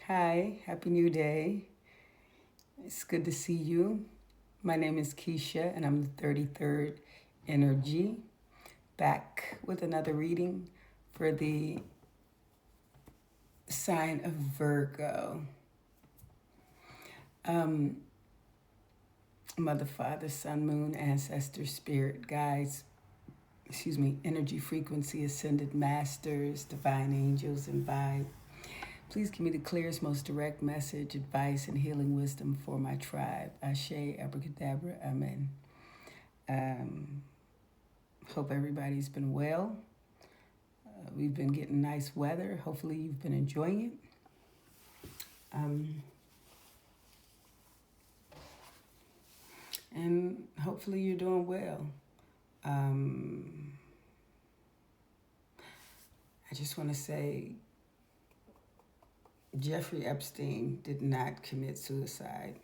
Hi, happy new day. It's good to see you. My name is Keisha, and I'm the 33rd Energy, back with another reading for the sign of Virgo. Mother, Father, Sun, Moon, Ancestor, Spirit, Guides, energy, frequency, ascended masters, divine angels, and vibe. Please give me the clearest, most direct message, advice, and healing wisdom for my tribe. Ashe, abracadabra, amen. Hope everybody's been well. We've been getting nice weather. Hopefully you've been enjoying it. And hopefully you're doing well. I just want to say Jeffrey Epstein did not commit suicide.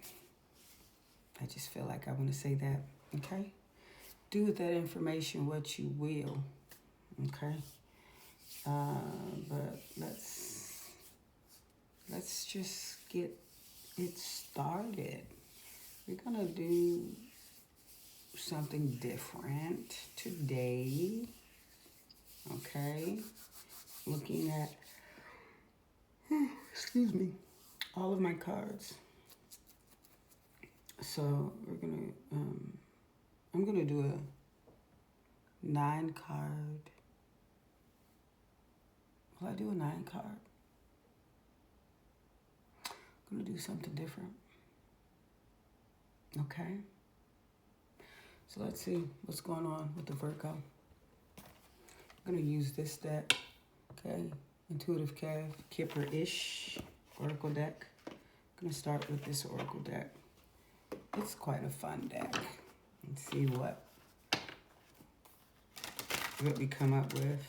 I just feel like I want to say that, okay? Do with that information what you will, okay? But let's just get it started. We're gonna do something different today, okay? Looking at, all of my cards. So we're gonna, I'm gonna do a 9 card. Will I do a 9 card? I'm gonna do something different. Okay? So let's see what's going on with the Virgo. I'm gonna use this deck, okay? Intuitive Cav, Kipper-ish Oracle deck. I'm gonna start with this Oracle deck. It's quite a fun deck. Let's see what we come up with.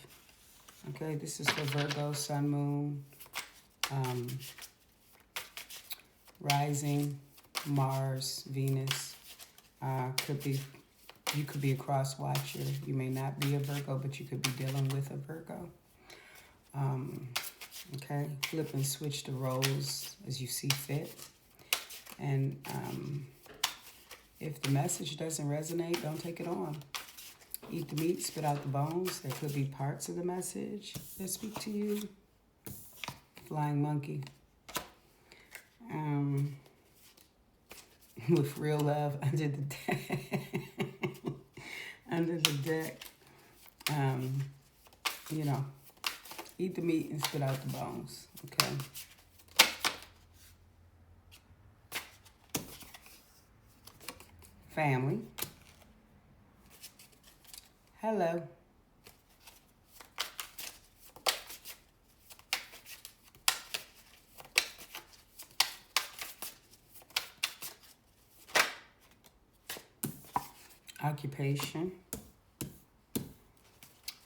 Okay, this is for Virgo, Sun, Moon, Rising, Mars, Venus. You could be a cross watcher. You may not be a Virgo, but you could be dealing with a Virgo. Okay, flip and switch the roles as you see fit. And if the message doesn't resonate, don't take it on. Eat the meat, spit out the bones. There could be parts of the message that speak to you. Flying monkey. With real love under the deck. Under the deck. Eat the meat and spit out the bones. Okay. Family. Hello. Occupation.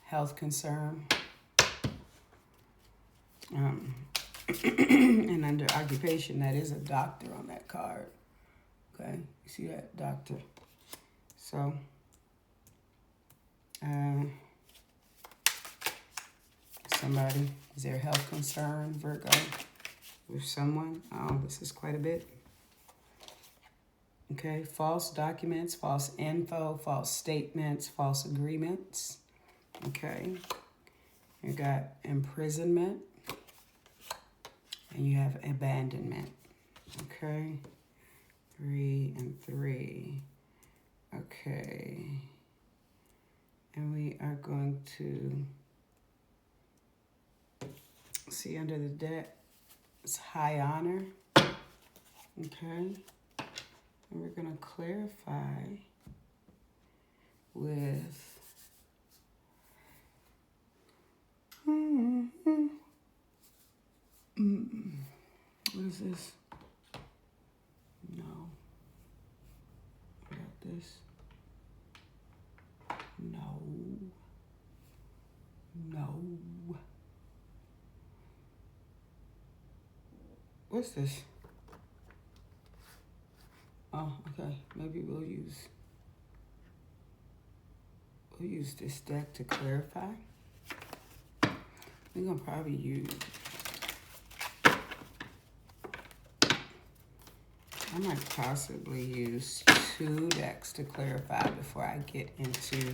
Health concern. And under occupation, that is a doctor on that card. Okay, you see that, doctor? So, somebody, is there a health concern, Virgo, with someone? Oh, this is quite a bit. Okay, false documents, false info, false statements, false agreements. Okay, you got imprisonment, and you have abandonment. Okay, 3 and 3. Okay, and we are going to see under the deck, it's high honor. Okay, and we're going to clarify with what is this? No. I got this. No. What's this? Oh, okay. Maybe we'll use this deck to clarify. We're gonna probably use I might possibly use 2 decks to clarify before I get into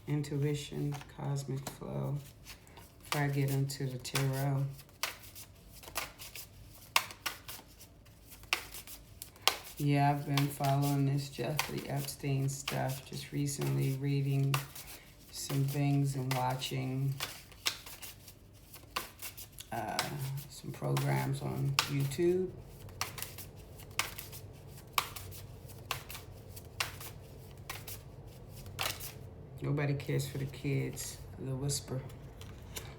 intuition, cosmic flow, before I get into the tarot. Yeah, I've been following this Jeffrey Epstein stuff, just recently reading some things and watching some programs on YouTube. Nobody cares for the kids. The whisper.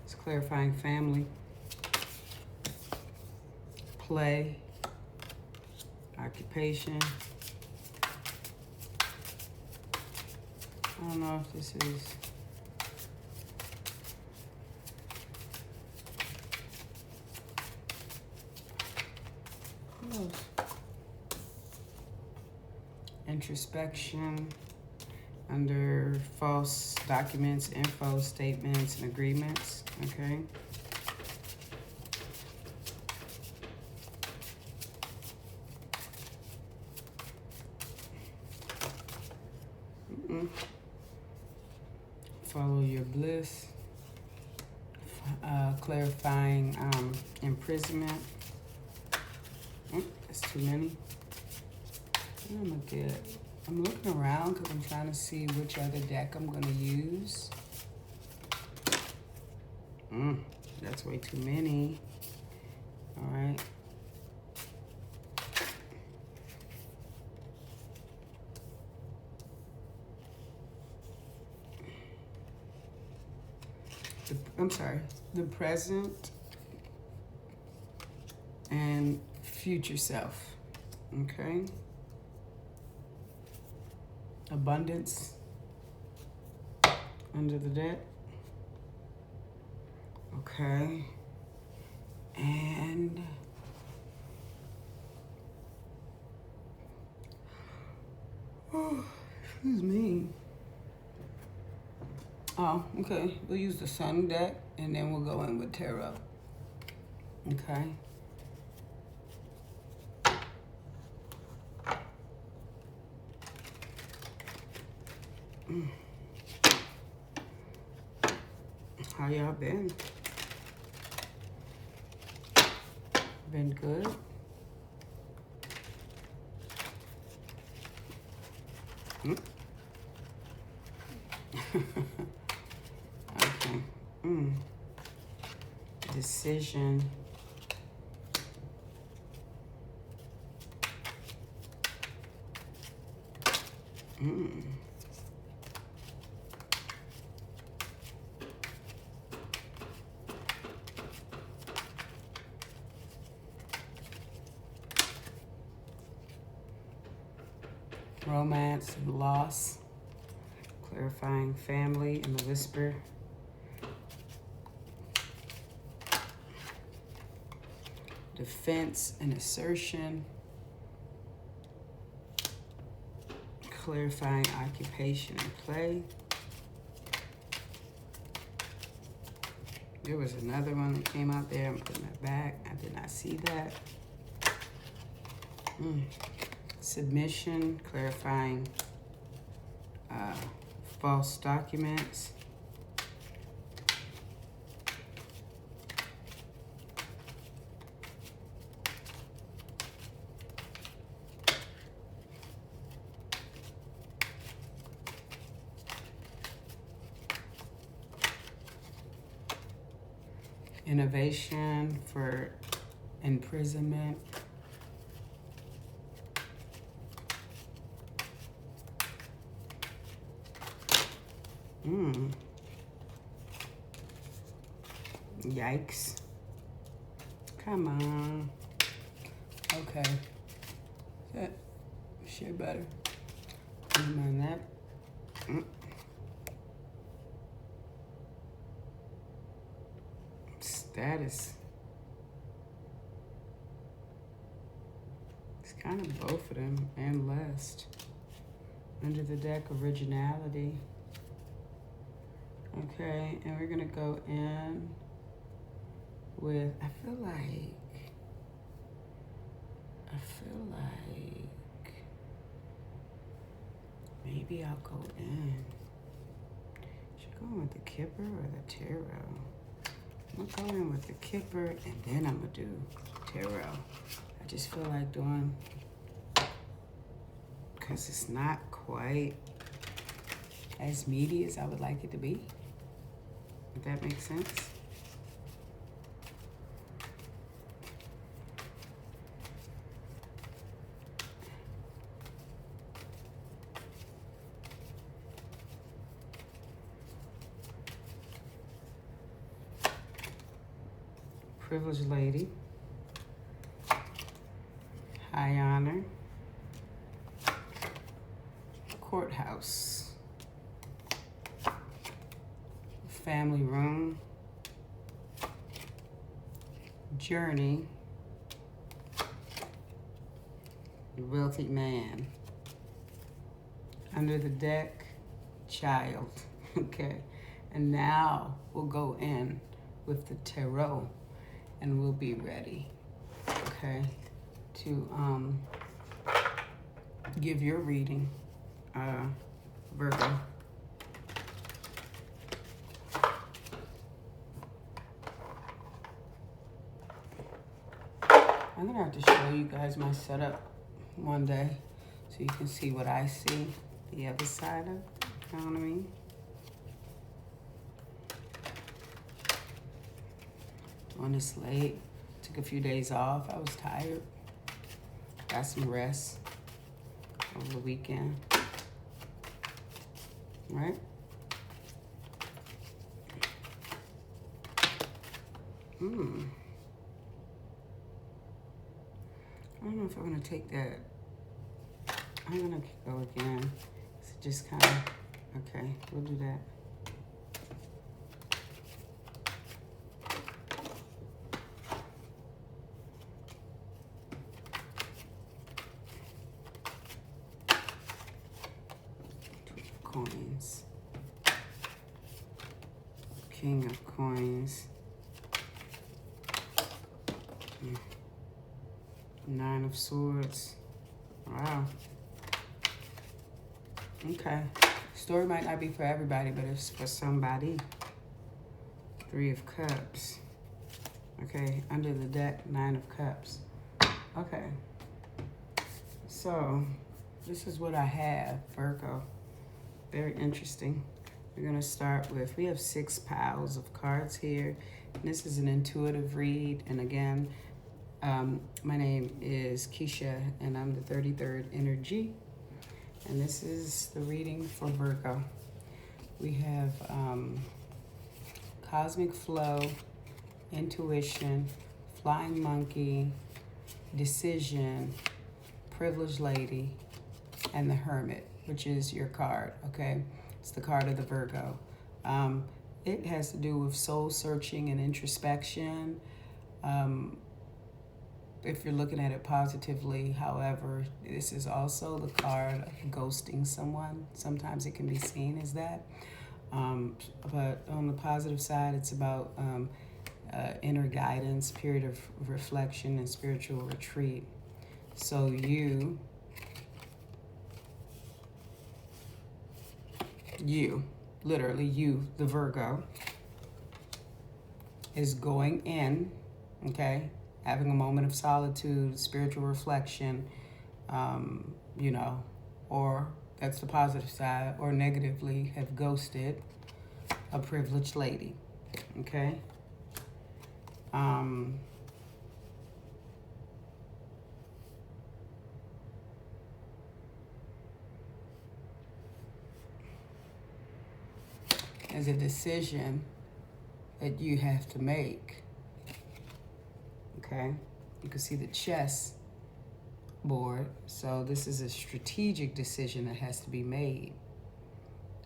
It's clarifying family. Play. Occupation. I don't know if this is... Who knows? Introspection. Under false documents, info, statements, and agreements, okay? Follow your bliss. Clarifying imprisonment. That's too many. I'm gonna get... I'm looking around because I'm trying to see which other deck I'm going to use. That's way too many. All right. I'm sorry. The present and future self. Okay. Abundance under the deck. Okay. And excuse me. Oh, okay. We'll use the sun deck and then we'll go in with tarot. Okay. How y'all been? Been good? Okay. Decision. Romance and loss. Clarifying family and the whisper. Defense and assertion. Clarifying occupation and play. There was another one that came out there. I'm putting it back. I did not see that. Submission, clarifying false documents. Innovation for imprisonment. Yikes. Come on. Okay. That shit better. Never mind that. Status. It's kind of both of them and lust. Under the deck, originality. Okay, and we're gonna go in with, I feel like maybe I'll go in. Should I go in with the Kipper or the Tarot? I'm gonna go in with the Kipper and then I'm gonna do Tarot. I just feel like doing, because it's not quite as meaty as I would like it to be. If that makes sense. Privileged lady, high honor, courthouse, family room, journey, wealthy man, under the deck, child. Okay, and now we'll go in with the tarot. And we'll be ready, okay, to give your reading, Virgo. I'm gonna have to show you guys my setup one day so you can see what I see, the other side of it, you know what I mean? On this late, took a few days off. I was tired. Got some rest over the weekend. Right? I don't know if I'm gonna take that. I'm gonna go again. So just kind of, okay, we'll do that. Coins, King of Coins, Nine of Swords. Wow. Okay. Story might not be for everybody, but it's for somebody. Three of Cups. Okay, under the deck, Nine of Cups. Okay. So, this is what I have, Virgo. Very interesting. We're gonna start with, we have 6 piles of cards here. This is an intuitive read. And again, my name is Keisha and I'm the 33rd energy. And this is the reading for Virgo. We have cosmic flow, intuition, flying monkey, decision, privileged lady, and the hermit, which is your card, okay? It's the card of the Virgo. It has to do with soul searching and introspection. If you're looking at it positively, however, this is also the card of ghosting someone. Sometimes it can be seen as that. But on the positive side, it's about inner guidance, period of reflection, and spiritual retreat. So you, literally you, the Virgo, is going in, okay, having a moment of solitude, spiritual reflection, you know, or that's the positive side, or negatively have ghosted a privileged lady, okay? There's a decision that you have to make, okay? You can see the chess board. So this is a strategic decision that has to be made,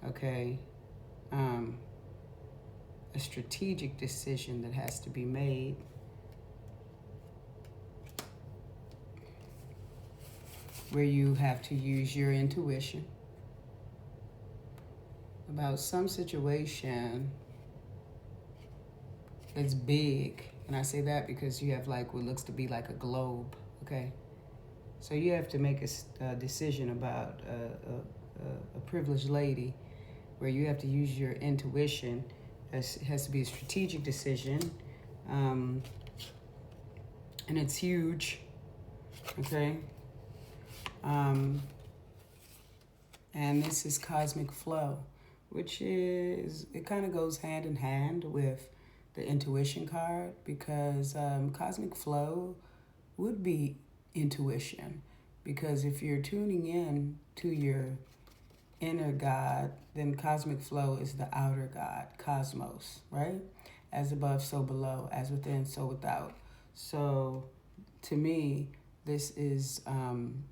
okay? A strategic decision that has to be made. Where you have to use your intuition. about some situation that's big. And I say that because you have like what looks to be like a globe, okay? So you have to make a decision about a privileged lady where you have to use your intuition. It has to be a strategic decision. And it's huge, okay? And this is cosmic flow, which is, it kind of goes hand in hand with the intuition card, because cosmic flow would be intuition, because if you're tuning in to your inner God, then cosmic flow is the outer God, cosmos, right? As above, so below, as within, so without. So to me, this is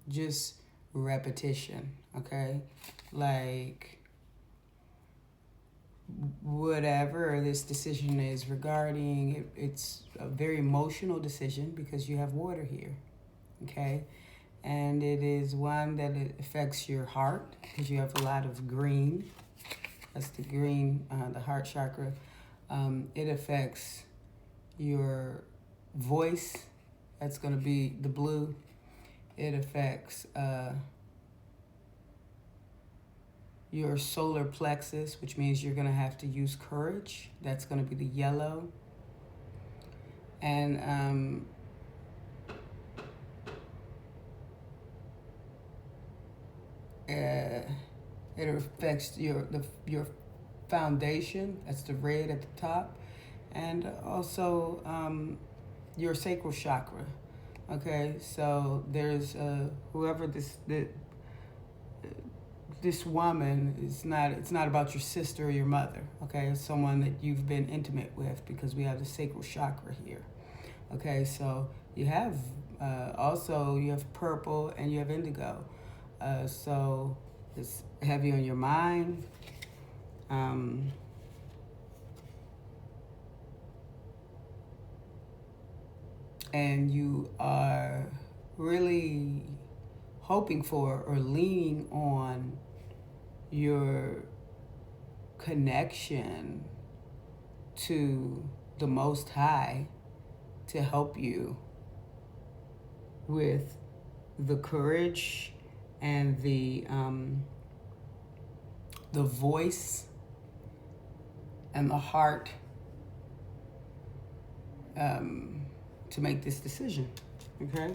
just repetition, okay? Like whatever this decision is regarding, it's a very emotional decision because you have water here, okay? And it is one that it affects your heart because you have a lot of green. That's the green, the heart chakra. It affects your voice. That's going to be the blue. It affects your solar plexus, which means you're going to have to use courage. That's going to be the yellow. And it affects your foundation. That's the red at the top. And also your sacral chakra. Okay, so there's whoever this woman is not, it's not about your sister or your mother, okay? It's someone that you've been intimate with, because we have the sacral chakra here. Okay, so you have also you have purple and you have indigo. So it's heavy on your mind. And you are really hoping for or leaning on your connection to the Most High to help you with the courage and the voice and the heart to make this decision, okay?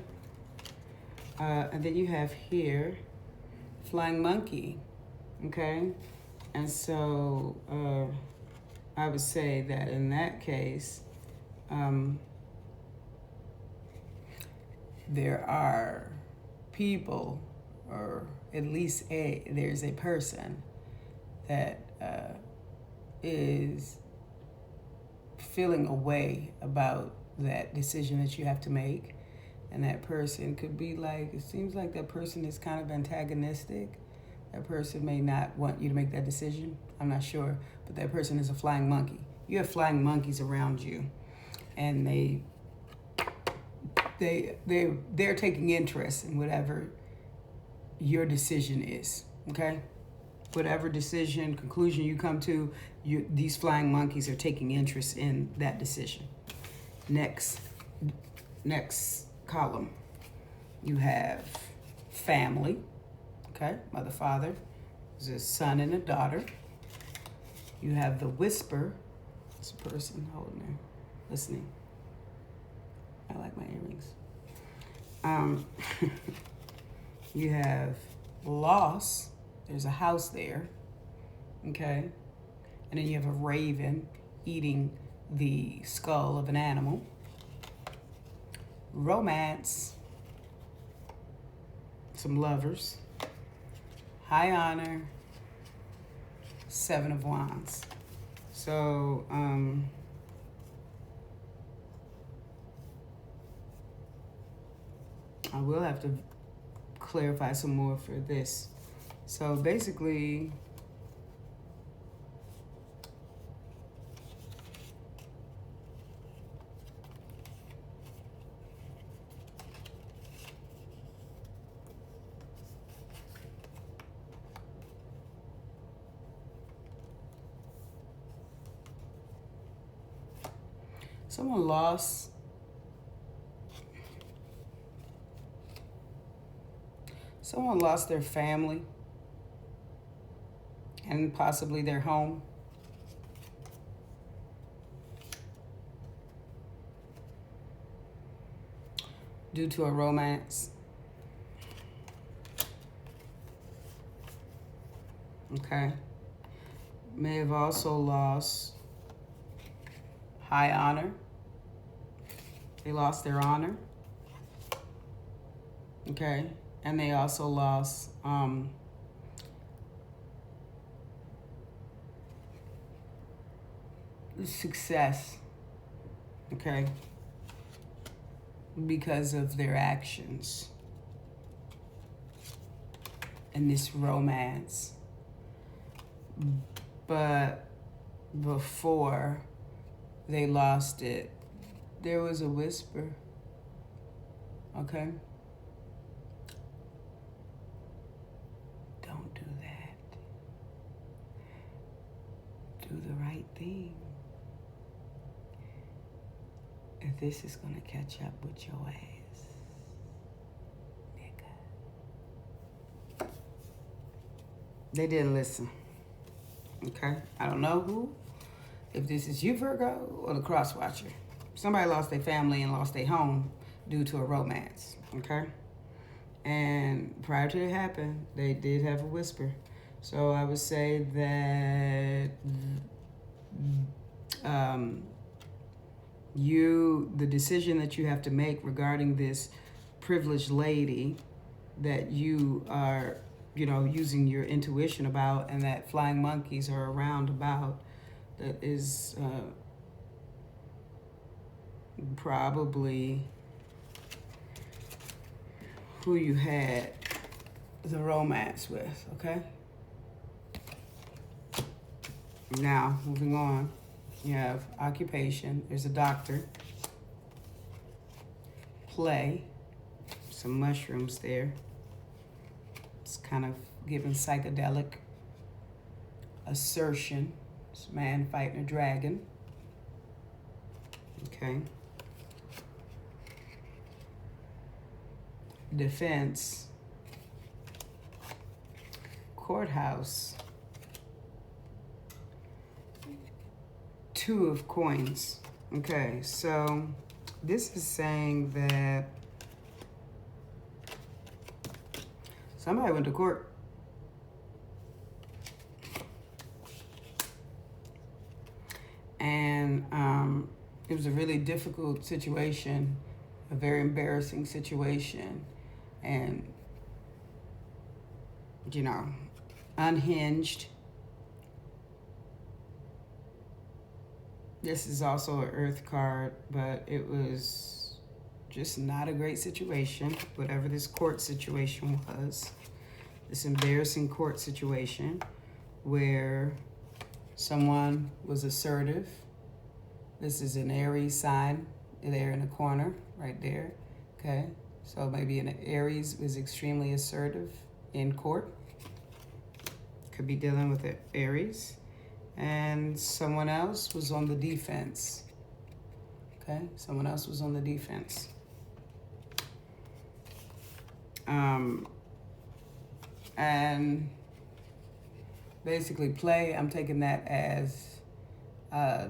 And then you have here flying monkey, okay? And so I would say that in that case, there are people, or at least there's a person that is feeling a way about that decision that you have to make. And that person could be like, it seems like that person is kind of antagonistic. That person may not want you to make that decision. I'm not sure, but that person is a flying monkey. You have flying monkeys around you, and they're taking interest in whatever your decision is, okay? Whatever decision, conclusion you come to, these flying monkeys are taking interest in that decision. Next column, you have family, okay? Mother, father. There's a son and a daughter. You have the whisper. It's a person holding there, listening. I like my earrings. You have loss. There's a house there, okay? And then you have a raven eating the skull of an animal. Romance. Some lovers. High honor. Seven of Wands. So, I will have to clarify some more for this. So basically, Someone lost their family and possibly their home. Due to a romance. Okay. May have also lost high honor. They lost their honor. Okay. And they also lost success. Okay. Because of their actions in this romance. But before they lost it, there was a whisper. Okay? Don't do that. Do the right thing. If this is gonna catch up with your ass, nigga. They didn't listen. Okay? I don't know who. If this is you, Virgo, or the cross watcher. Somebody lost their family and lost their home due to a romance. Okay? And prior to it happening, they did have a whisper. So I would say that the decision that you have to make regarding this privileged lady that you are, using your intuition about, and that flying monkeys are around about, that is probably who you had the romance with, okay? Now, moving on, you have occupation. There's a doctor. Play. Some mushrooms there. It's kind of giving psychedelic. Assertion. It's a man fighting a dragon. Okay. Defense. Courthouse. Two of coins. Okay, so this is saying that somebody went to court. And it was a really difficult situation, a very embarrassing situation, and, unhinged. This is also an earth card, but it was just not a great situation, whatever this court situation was. This embarrassing court situation where someone was assertive. This is an Aries sign there in the corner, right there, okay? So maybe an Aries was extremely assertive in court. Could be dealing with an Aries. And someone else was on the defense. Okay, someone else was on the defense. And basically play, I'm taking that as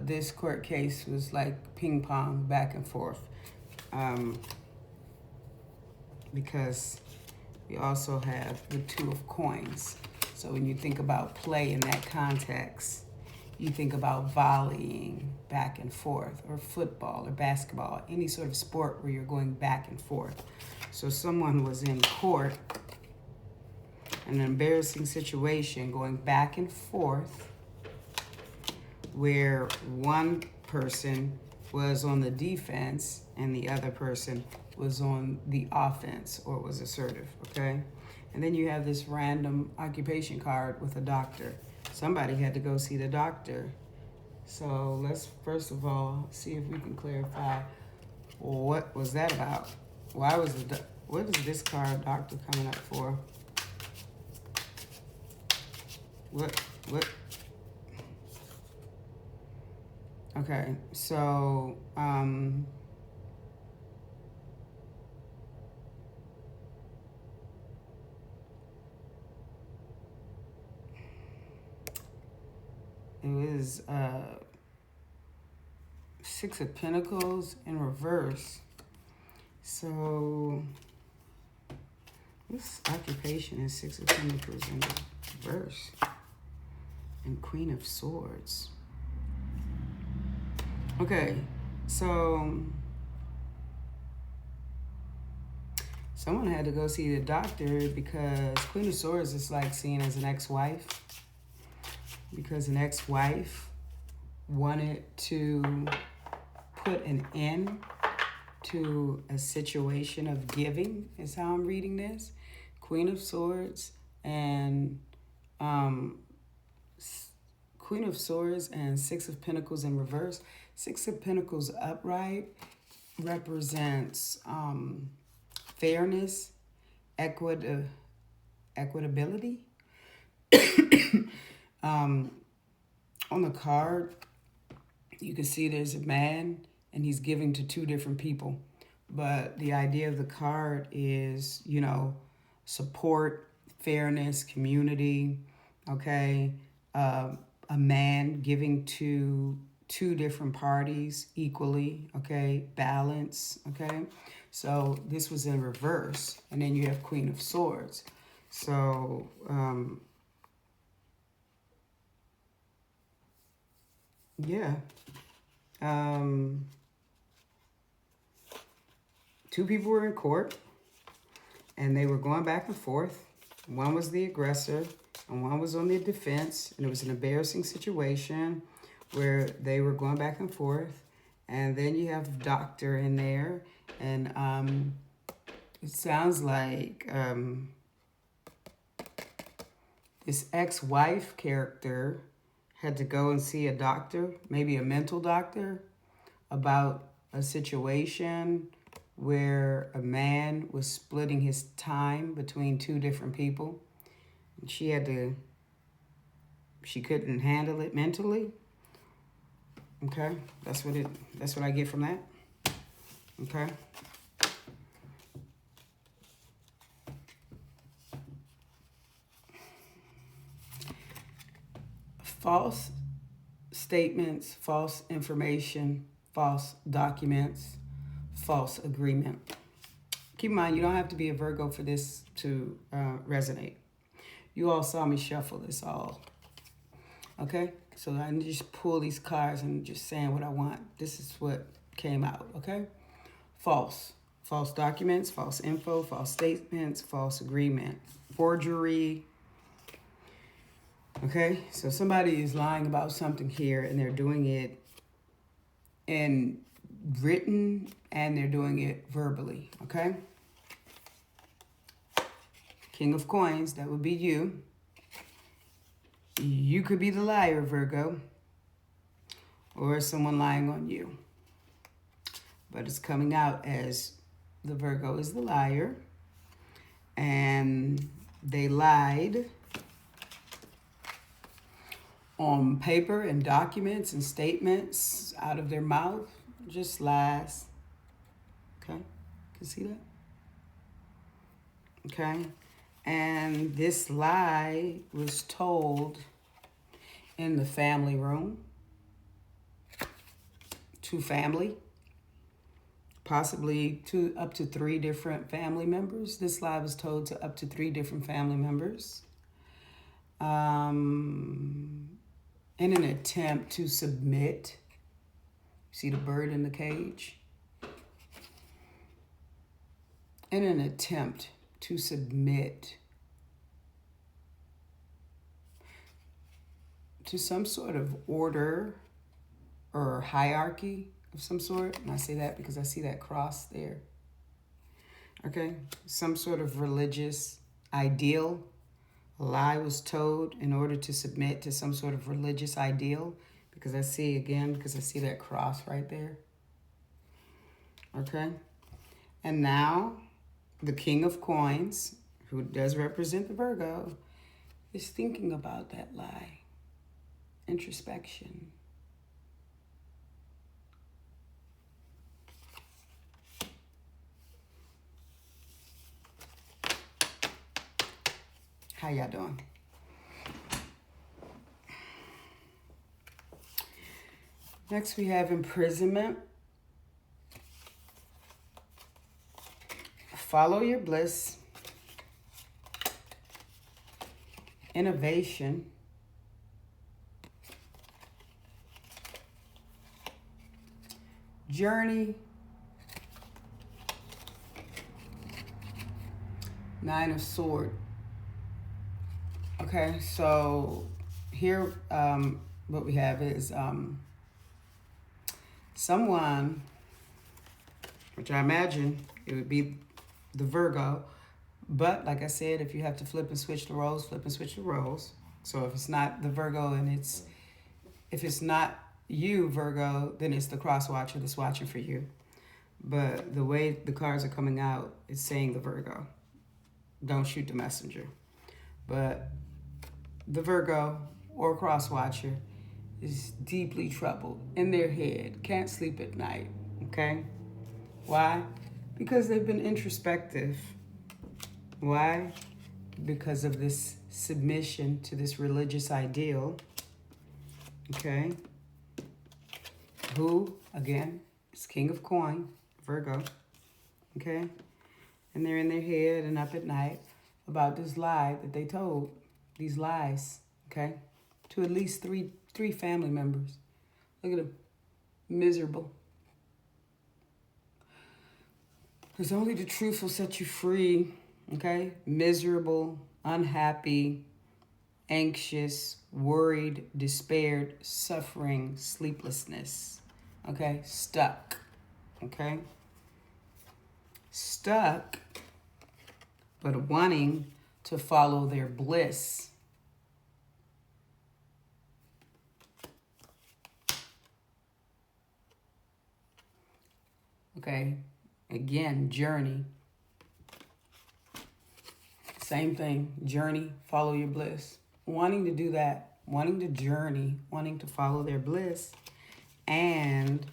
this court case was like ping pong back and forth. Because we also have the Two of Coins. So when you think about play in that context, you think about volleying back and forth, or football or basketball, any sort of sport where you're going back and forth. So someone was in court, an embarrassing situation, going back and forth, where one person was on the defense and the other person was on the offense or was assertive, okay? And then you have this random occupation card with a doctor. Somebody had to go see the doctor. So let's first of all see if we can clarify what was that about. Why was what is this card doctor coming up for? What? Okay, so it was Six of Pentacles in reverse. So this occupation is Six of Pentacles in reverse and Queen of Swords. Okay, so someone had to go see the doctor because Queen of Swords is like seen as an ex-wife, because an ex-wife wanted to put an end to a situation of giving, is how I'm reading this. Queen of Swords and Queen of Swords and Six of Pentacles in reverse. Six of Pentacles upright represents fairness, equitability. On the card, you can see there's a man and he's giving to two different people. But the idea of the card is, you know, support, fairness, community, okay? A man giving to two different parties equally, okay? Balance, okay? So this was in reverse. And then you have Queen of Swords. So, yeah. Two people were in court, and they were going back and forth. One was the aggressor, and one was on the defense, and it was an embarrassing situation where they were going back and forth. And then you have doctor in there, and it sounds like this ex-wife character had to go and see a doctor, maybe a mental doctor, about a situation where a man was splitting his time between two different people. And she couldn't handle it mentally. Okay, that's what I get from that. Okay. False statements, false information, false documents, false agreement. Keep in mind, you don't have to be a Virgo for this to resonate. You all saw me shuffle this all. Okay? So I just pull these cards and just saying what I want. This is what came out, okay? False. False documents, false info, false statements, false agreement, forgery. Okay? So somebody is lying about something here, and they're doing it in written, and they're doing it verbally, okay? King of Coins, that would be you. You could be the liar, Virgo, or someone lying on you. But it's coming out as the Virgo is the liar, and they lied on paper and documents and statements out of their mouth. Just lies. Okay? Can see that? Okay? And this lie was told in the family room to family, possibly up to 3 different family members. This lie was told to up to 3 different family members in an attempt to submit. See the bird in the cage? In an attempt to submit to some sort of order or hierarchy of some sort. And I say that because I see that cross there. Okay? Some sort of religious ideal. A lie was told in order to submit to some sort of religious ideal. Because I see that cross right there. Okay? And now, the King of Coins, who does represent the Virgo, is thinking about that lie. Introspection. How y'all doing? Next, we have imprisonment. Follow your bliss. Innovation. Journey. Nine of Swords. Okay, so here what we have is someone, which I imagine it would be the Virgo, but like I said, if you have to flip and switch the roles, flip and switch the roles. So if it's not the Virgo and if it's not you, Virgo, then it's the cross watcher that's watching for you. But the way the cards are coming out, it's saying the Virgo. Don't shoot the messenger. But the Virgo or cross watcher is deeply troubled in their head, can't sleep at night, okay? Why? Because they've been introspective. Why? Because of this submission to this religious ideal, okay? Who, again, is King of Coin, Virgo, okay? And they're in their head and up at night about this lie that they told, these lies, okay? To at least three family members. Look at them, miserable. Because only the truth will set you free, okay? Miserable, unhappy, anxious, worried, despaired, suffering, sleeplessness, okay? Stuck, okay? Stuck, but wanting to follow their bliss. Okay, again, journey. Same thing, journey, follow your bliss. Wanting to do that, wanting to journey, wanting to follow their bliss, and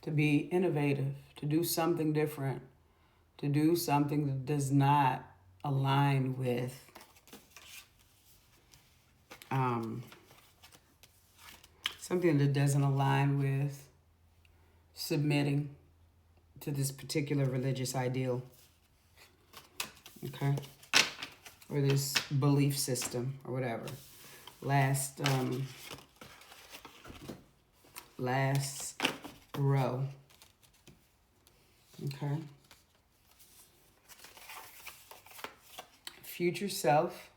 to be innovative, to do something different, to do something that does not align with something that doesn't align with submitting to this particular religious ideal, okay, or this belief system or whatever. Last row, okay. Future self,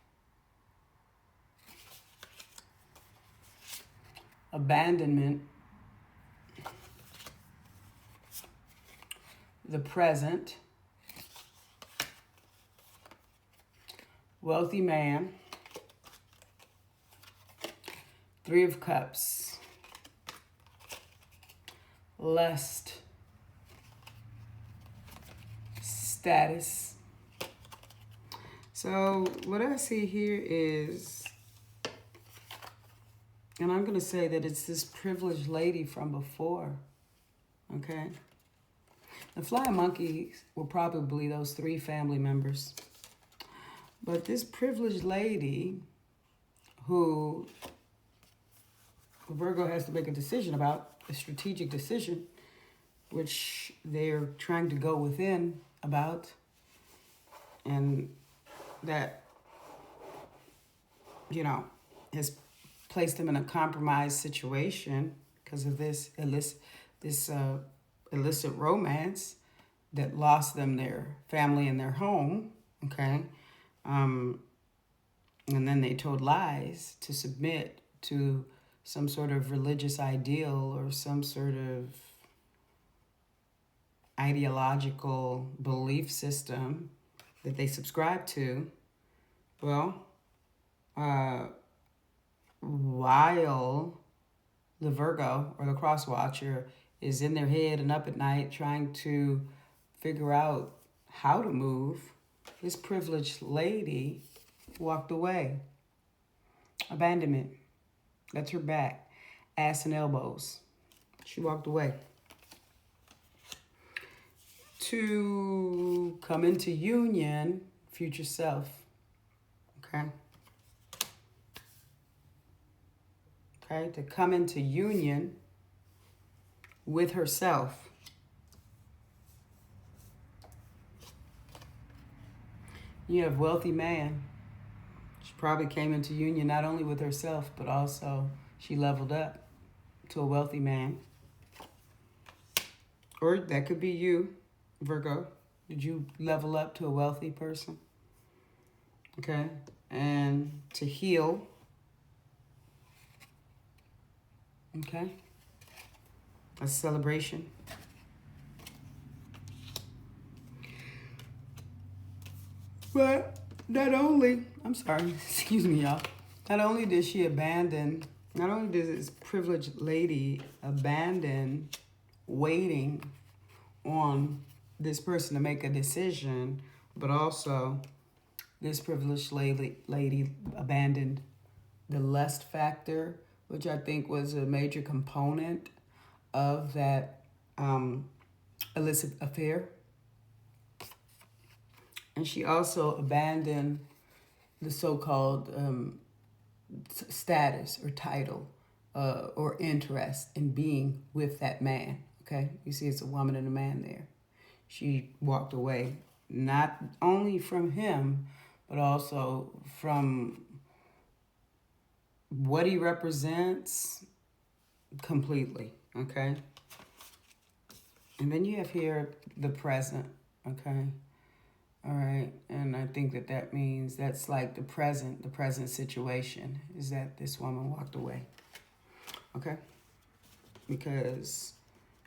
abandonment, the present, wealthy man, Three of Cups, lust, status. So what I see here is, and I'm going to say that it's this privileged lady from before, okay? The flying monkeys were probably those three family members. But this privileged lady who Virgo has to make a decision about, a strategic decision, which they're trying to go within about, and that, you know, has placed them in a compromised situation because of this illicit romance that lost them their family and their home, okay? And then they told lies to submit to some sort of religious ideal or some sort of ideological belief system that they subscribe to. Well, while the Virgo or the cross watcher is in their head and up at night trying to figure out how to move, this privileged lady walked away. Abandonment. That's her back. Ass and elbows. She walked away. To come into union future self, okay? Okay, to come into union with herself. You have wealthy man. She probably came into union not only with herself, but also she leveled up to a wealthy man. Or that could be you, Virgo. Did you level up to a wealthy person? Okay. And to heal. Okay. A celebration. But not only, I'm sorry, excuse me, y'all. Not only did this privileged lady abandon waiting on this person to make a decision, but also this privileged lady abandoned the lust factor, which I think was a major component of that illicit affair. And she also abandoned the so-called status or title or interest in being with that man, okay? You see it's a woman and a man there. She walked away not only from him, but also from what he represents completely, okay? And then you have here the present, okay? All right, and I think that means that's like the present situation is that this woman walked away, okay?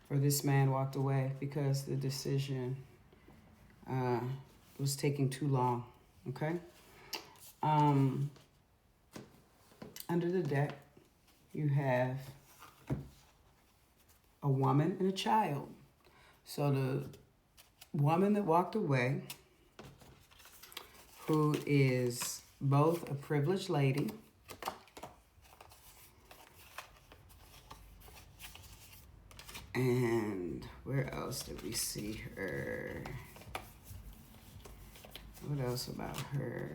Or this man walked away because the decision was taking too long, okay? Under the deck, you have a woman and a child. So the woman that walked away, who is both a privileged lady and where else did we see her? What else about her?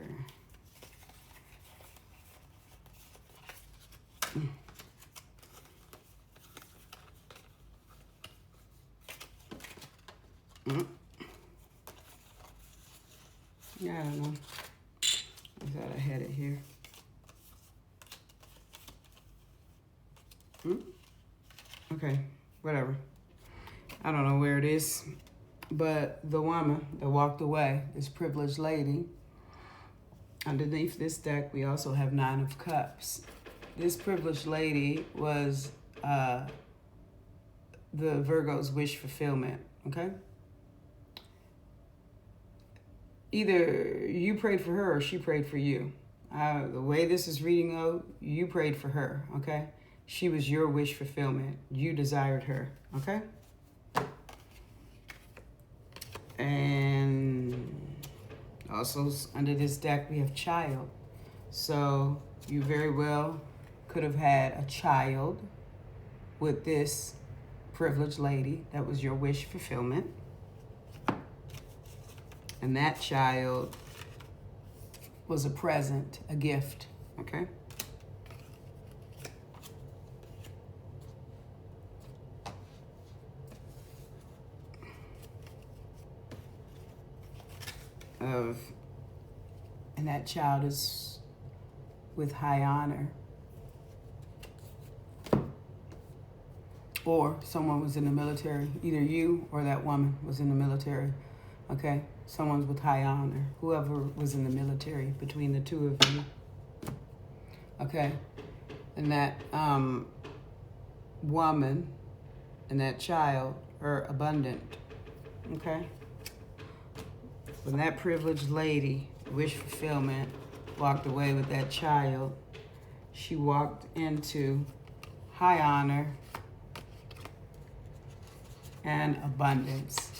Yeah, I don't know. I thought I had it here. Okay, whatever. I don't know where it is. But the woman that walked away, this privileged lady, underneath this deck, we also have 9 of Cups. This privileged lady was the Virgo's wish fulfillment, okay? Either you prayed for her or she prayed for you. The way this is reading out, you prayed for her, okay? She was your wish fulfillment. You desired her, okay? And also under this deck, we have child. So you very well could have had a child with this privileged lady. That was your wish fulfillment. And that child was a present, a gift, okay? And that child is with high honor. Or someone was in the military. Either you or that woman was in the military, okay? Someone's with high honor. Whoever was in the military between the two of you, okay? And that woman and that child are abundant, okay? When that privileged lady, wish fulfillment, walked away with that child, she walked into high honor and abundance,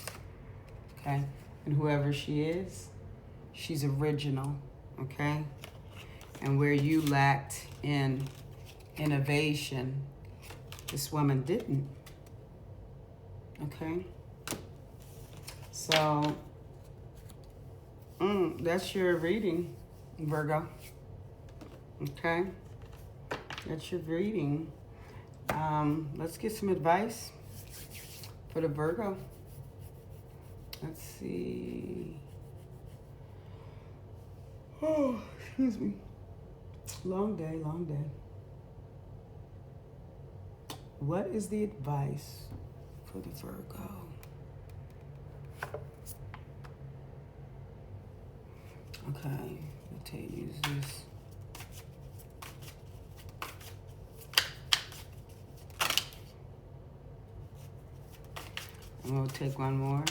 okay? And whoever she is, she's original, okay? And where you lacked in innovation, this woman didn't, okay? So That's your reading, Virgo. Okay, that's your reading. Let's get some advice for the Virgo. Let's see. Oh, excuse me. Long day, long day. What is the advice for the Virgo? Okay, let's use this. I'm gonna take one more.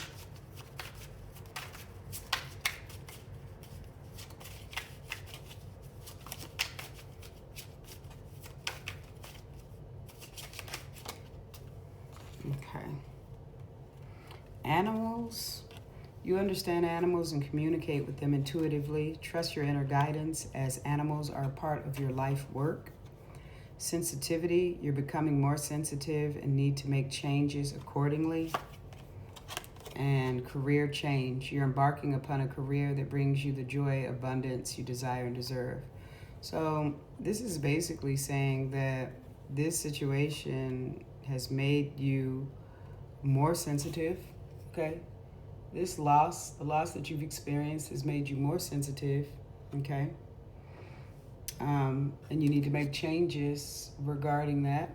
Okay. Animals. You understand animals and communicate with them intuitively. Trust your inner guidance as animals are a part of your life work. Sensitivity. You're becoming more sensitive and need to make changes accordingly. And career change. You're embarking upon a career that brings you the joy, abundance you desire and deserve. So this is basically saying that this situation has made you more sensitive, okay? This loss, the loss that you've experienced has made you more sensitive, okay? And you need to make changes regarding that.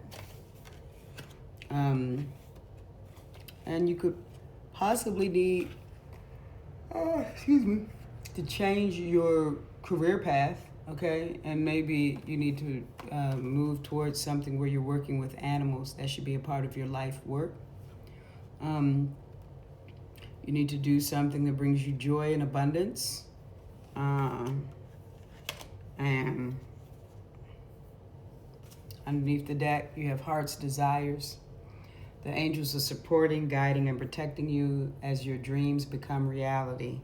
And you could possibly need, to change your career path, okay? And maybe you need to move towards something where you're working with animals. That should be a part of your life work. You need to do something that brings you joy and abundance. And underneath the deck, you have heart's desires. The angels are supporting, guiding, and protecting you as your dreams become reality.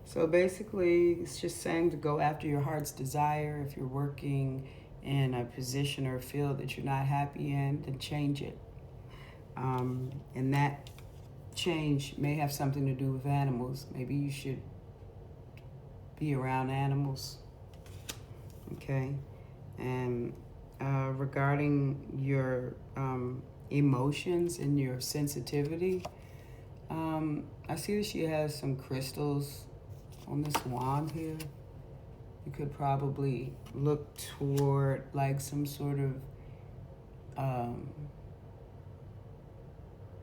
So basically, it's just saying to go after your heart's desire. If you're working in a position or a field that you're not happy in, then change it. And that change may have something to do with animals. Maybe you should be around animals. Okay. And regarding your emotions and your sensitivity, I see that she has some crystals on this wand here. You could probably look toward like some sort of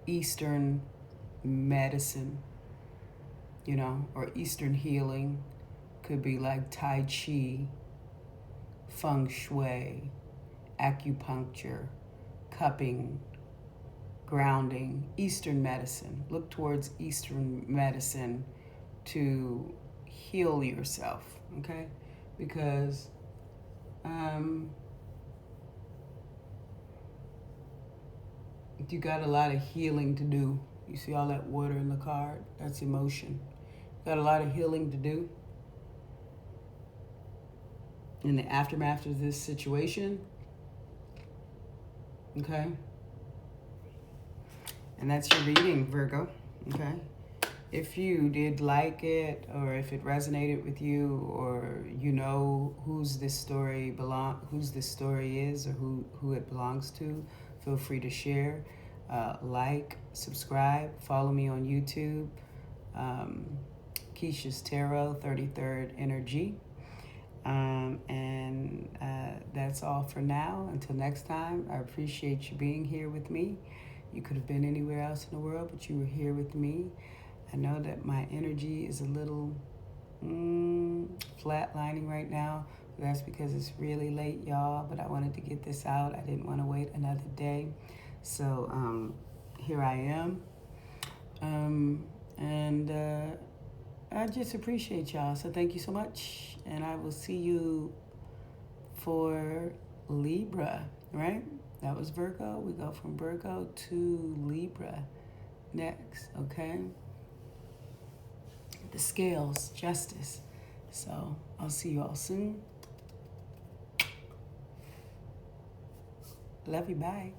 Eastern medicine, you know, or Eastern healing. Could be like Tai Chi, Feng Shui, acupuncture, cupping, grounding, Eastern medicine. Look towards Eastern medicine to heal yourself, okay? Because you got a lot of healing to do. You see all that water in the card? That's emotion. You got a lot of healing to do. In the aftermath of this situation, okay? And that's your reading, Virgo, okay? If you did like it, or if it resonated with you, or you know whose this story is, or who it belongs to, feel free to share, like, subscribe, follow me on YouTube, Keisha's Tarot, 33rd Energy. And that's all for now. Until next time, I appreciate you being here with me. You could have been anywhere else in the world, but you were here with me. I know that my energy is a little flatlining right now. That's because it's really late, y'all, but I wanted to get this out. I didn't want to wait another day. So here I am. I just appreciate y'all. So thank you so much. And I will see you for Libra, right? That was Virgo. We go from Virgo to Libra next, okay? The scales, justice. So I'll see you all soon. Love you, bye.